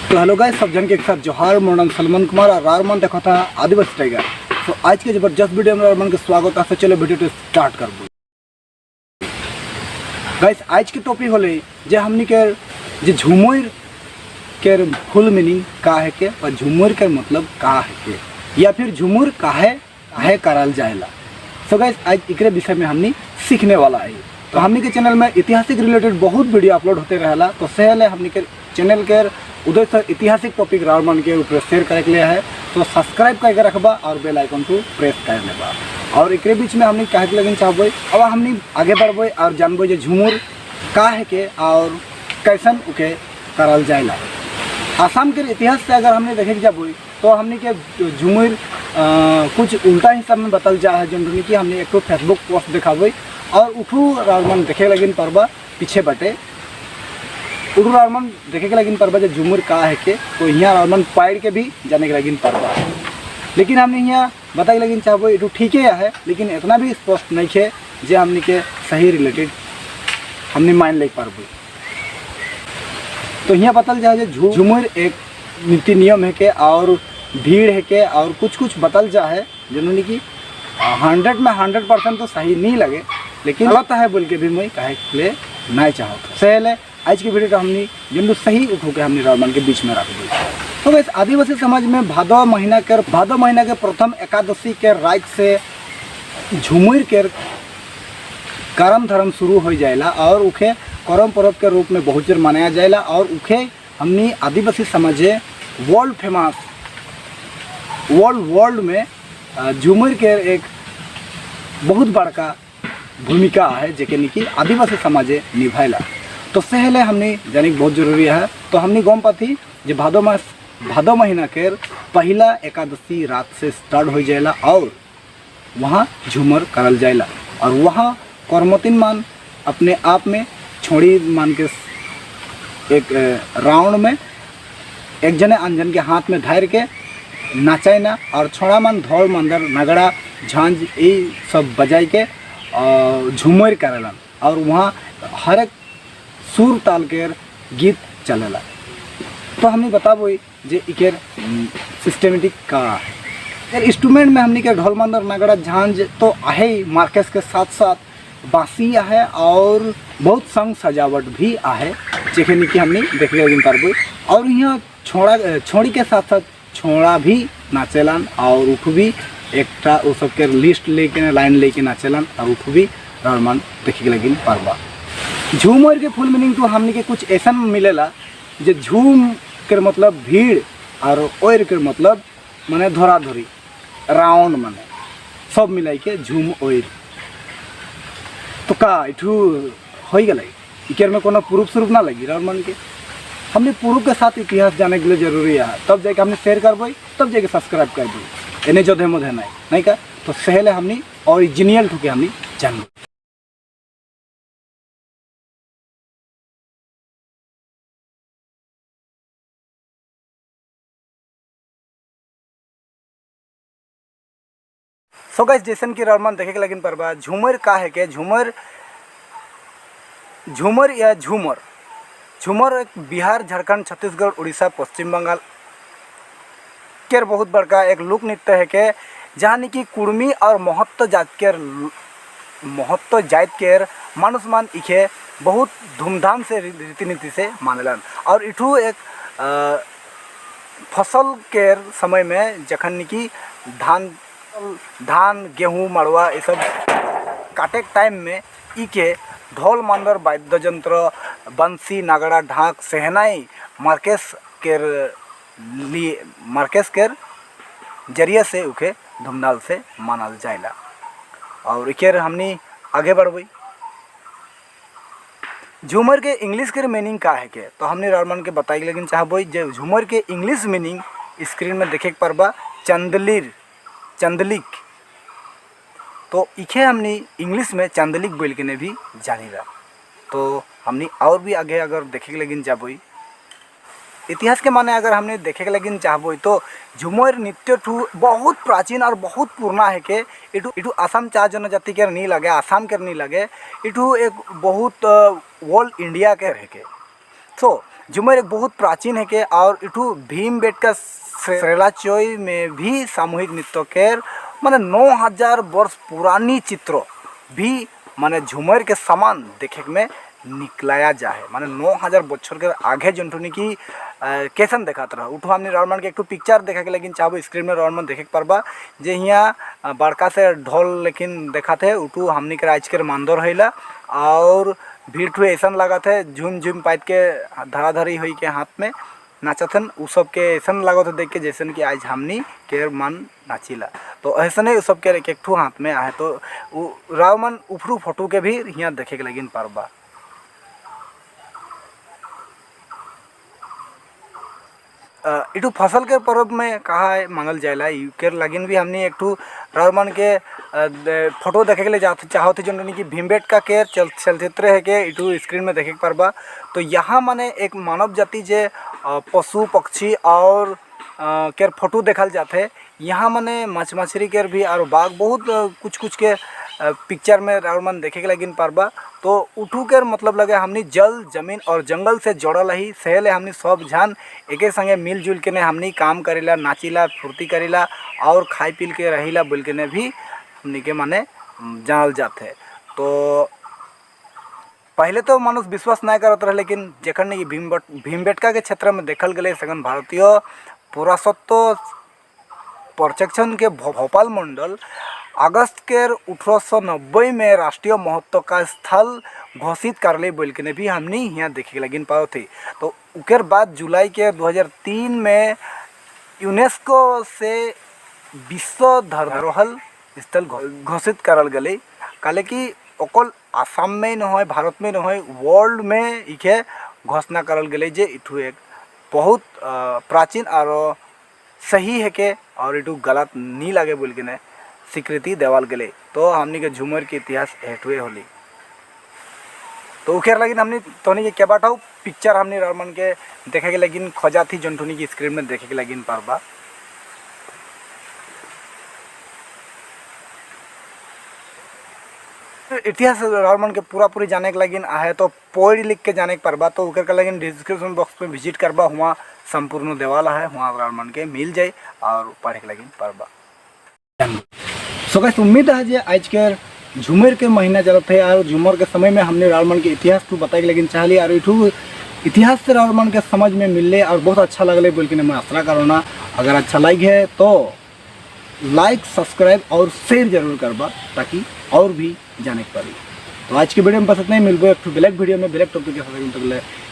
तो hello guys, सब जन के एक साथ जोहार। मोर नाम सलमान कुमार और रारमन देखा था आदिवासी टाइगर। तो आज के जबरदस्त वीडियो में रारमन के स्वागत है। चलो वीडियो तो स्टार्ट कर दो गाइस। आज के टॉपिक होले जे हमनी के जे झूमर के फुल मीनिंग का है के और झूमर के मतलब का है के या फिर झूमर काहे करल जाएला। सो गाइस, आज एकरे विषय में हमनी सीखने वाला है। तो हमनी के चैनल में ऐतिहासिक रिलेटेड बहुत वीडियो अपलोड होते रहला। तो सहले हमनी के चैनल के उधर से ऐतिहासिक टॉपिक रारमन के ऊपर शेयर करे के लिए है। तो सब्सक्राइब करके रखबा और बेल आइकन को प्रेस कर लेबा। और एकरे बीच में हमनी कहे के लगिन चाहबे अब हमनी आगे बढ़बे और जानबे जे झूमर का है के और कैसन उके करल जाएला। आसाम के इतिहास से अगर हमने देखे जाबे तो हमने के झूमर कुछ उल्टा हिसाब में बतल जा है। जनरली कि हमने एक तो फेसबुक पोस्ट दिखाबे और उठू रारमन देखे लगिन परबा पीछे बटे उठू रारमन देखे के लगिन परबा जे झूमर का है के। तो यहाँ रारमन पाइड के भी जाने के लगिन परबा, लेकिन हमने यहाँ बताए लगिन चाहबे इटू ठीक है, लेकिन इतना भी स्पष्ट नहीं है जे हमने के सही रिलेटेड हमने मान ले पारबे। तो यहाँ बतल जाए झूमर एक नीति नियम है के और भीड़ है के और कुछ बतल जा है जिन्होंने कि 100 में 100% तो सही नहीं लगे, लेकिन गलत है बोल के भी मैं कहे के लिए नहीं चाहता। सहल है आज की वीडियो तो हमने जिन सही उठो के हमने रारमन के बीच में रख दी। तो वैसे आदिवासी समाज में भादो महीना के प्रथम एकादशी के रात से झूमर के करम धर्म शुरू हो जाएला और उखे करम पर्व के रूप में बहुत जोर मनाया जाएला। और उखे हमने आदिवासी समाज वर्ल्ड फेमस वर्ल्ड में झूमर के एक बहुत बड़का भूमिका है जेके कि आदिवासी समाज निभाएला। तो सहले हमने जाने बहुत जरूरी है। तो हमने गम पाती जे भादो महीना के पहला एकादशी रात से स्टार्ट हो जाएला और वहाँ झूमर करल जाएला। और वहाँ कर्मतिन मान अपने आप में छोड़ी मान के एक राउंड में एक जने अनजन के हाथ में धर के नाचाए ना और छोड़ा मान धौल मंदर नगड़ा झांझ ये सब बजाई के झूमर करेलन। और वहाँ हर एक सुर ताल के गीत चलेला। तो हमने बताबो जे इकेर सिस्टमेटिक का इंस्ट्रूमेंट में हमने के ढोल मंदर नगड़ा झांझ तो आहे मार्केस के साथ साथ बाँसी आहे और बहुत संग सजावट भी आहे जेके कि हमने देखे दिन पारबो। और यहाँ छोड़ी के साथ साथ छोड़ा भी नाचेलन और उठ भी एक वो सबके लिस्ट लेके लाइन लेके नाचेलन और उठ भी रारमन देखे के लगिन पारबा। झूमर के फुल मीनिंग तो हमने के कुछ ऐसा मिलेला जे झूम के मतलब भीड़ और ओर के मतलब माने धरा धरी राउंड माने सब मिलाई के झूम ओर। तो का इठू हो गल इकेर में कोनो प्रूफ स्वरूप ना लगी रारमन के। हमने प्रूफ के साथ इतिहास जाने के लिए जरूरी है, तब जाके हमने शेयर करबे तब जाके सब्सक्राइब कर दी एने जोधे मोधे नहीं का। तो सहले हमने ओरिजिनल ठुके हमने जानबे। सो गाइस, जैसन कि रारमन देखे के लगिन परबा झूमर का है के झूमर या झूमर एक बिहार झारखंड छत्तीसगढ़ उड़ीसा पश्चिम बंगाल के बहुत बड़का एक लोक नृत्य है के जहाँ कि कुर्मी और महत्व जात के मानुष मान इखे बहुत धूमधाम से रीति नीति से मानेलन। और इठू एक फसल के समय में जखन कि धान गेहूँ मड़वा ये सब काटे के टाइम में इके ढोल मंदर वाद्य यंत्र बंसी नगड़ा ढाक सहनाई मार्केस के जरिए से उके धूमधाम से मानल जाएला। और इकेर हमनी आगे बढ़बे झूमर के इंग्लिश के मीनिंग का है के। तो हमने रारमन के बताई लेकिन चाहबे जे झूमर के इंग्लिश मीनिंग स्क्रीन में देखे के परबा चंदलिक। तो इखे हमने इंग्लिश में चंदलिक बोल के ने भी जानी रहा। तो हमने और भी आगे अगर देखे के लगिन जाबो इतिहास के माने अगर हमने देखे के लगिन चाहबो तो झूमर नृत्य ठू बहुत प्राचीन और बहुत पुराना है के। इटू आसाम चार जनजाति के नहीं लगे, आसाम के नहीं लगे, इटू एक बहुत वर्ल्ड इंडिया के है के। सो झूमर एक बहुत प्राचीन है के और इठू भीमबेटका श्रेलाचोई में भी सामूहिक नृत्य के माने 9000 वर्ष पुरानी चित्र भी माने झूमर के समान देखे में निकलाया जाए माने 9000 बच्चर के आगे जंटुनी की कैसन देखा रहा उठो हमने रावण के एक पिक्चर देखा के लेकिन चाहो स्क्रीन में रावण देखे पारबा जे यहाँ बड़का से ढोल लेकिन देखा थे उठू हमने के आज के मानदर हैला और भीड़ ठू ऐसा लगा थे झूम झूम पाइत के धराधरी हुई के हाथ में नाचथन उ सब के ऐसा लागत देख के जैसे कि आज हमनी के मन नाचिला तो ऐसा नहीं सब के एक ठू हाथ में आए तो रावण उफरू फोटो के भी यहाँ देखे के लगिन पारबा। इटू फसल के पर्व में कहा है मांगल जाएला के लगिन भी हमने एक ठू रावण के फोटो देखे के लिए चाहते जो कि भीमबेटका के चलचित्र है के इटू स्क्रीन में देखे पारबा। तो यहाँ माने एक मानव जाति जे पशु पक्षी और के फोटो देखल जाते यहाँ माने मछ मछली के भी और बाघ बहुत कुछ कुछ के पिक्चर में रावण देखे के लगिन पारबा। तो उठू के मतलब लगे हमनी जल जमीन और जंगल से जोड़ल ही सहेले हमनी सब जान एक संगे मिलजुल के ने हमनी काम करेला नाचिला फुर्ती करेला और खाई पी के रहीला बोल के ने भी हमनी के माने जानल जाते। तो पहले तो मानुष विश्वास नहीं करत रहे लेकिन जखन नहीं भीमबेटका के क्षेत्र में देखल गए सगन भारतीय पुरातत्व पर्यवेक्षण के भोपाल मंडल अगस्त के 1890 में राष्ट्रीय महत्व का स्थल घोषित कर ले बोल के भी हमने यहाँ देखे लगिन पाओ थे। तो उकर बाद जुलाई के 2003 में यूनेस्को से विश्व धरोहर स्थल घोषित करल गए काले कि ओकल आसाम में न हो भारत में न हो वर्ल्ड में इके घोषणा करल गए जे इठू एक बहुत प्राचीन और सही है के और इटू गलत नहीं लगे बोल के ने स्वीकृति देवाल गले। तो हमनी के झूमर के इतिहास हेटुए होली तो उखेर लगिन हमनी तोनी के क्या बाटाऊ पिक्चर हमनी रावण के देखे के लगिन खोजा थी जंटुनी की स्क्रीन में देखे के लगिन पारबा। इतिहास रावण के पूरा पूरी जाने के लगिन आहे तो पढ़ लिख के जाने के पारबा। तो उकर के लगिन डिस्क्रिप्शन बॉक्स में विजिट करबा हुआ संपूर्ण देवाल है वहाँ रावण के मिल जाए और पढ़े के लगिन पारबा। सो गाइस उम्मीद है जे आज के झूमर के महीना चलते है और झूमर के समय में हमने रावण के इतिहास तो बताए लेकिन चाहली और इठू इतिहास से रावण के समझ में मिलले और बहुत अच्छा लगले बोल के मैं आशा करूँगा। अगर अच्छा लगे है तो लाइक सब्सक्राइब और शेयर जरूर करबा ताकि और भी जाने के पारी। तो आज के वीडियो में बस इतना ही मिलबो एक ब्लैक वीडियो में ब्लैक टॉपिक के साथ।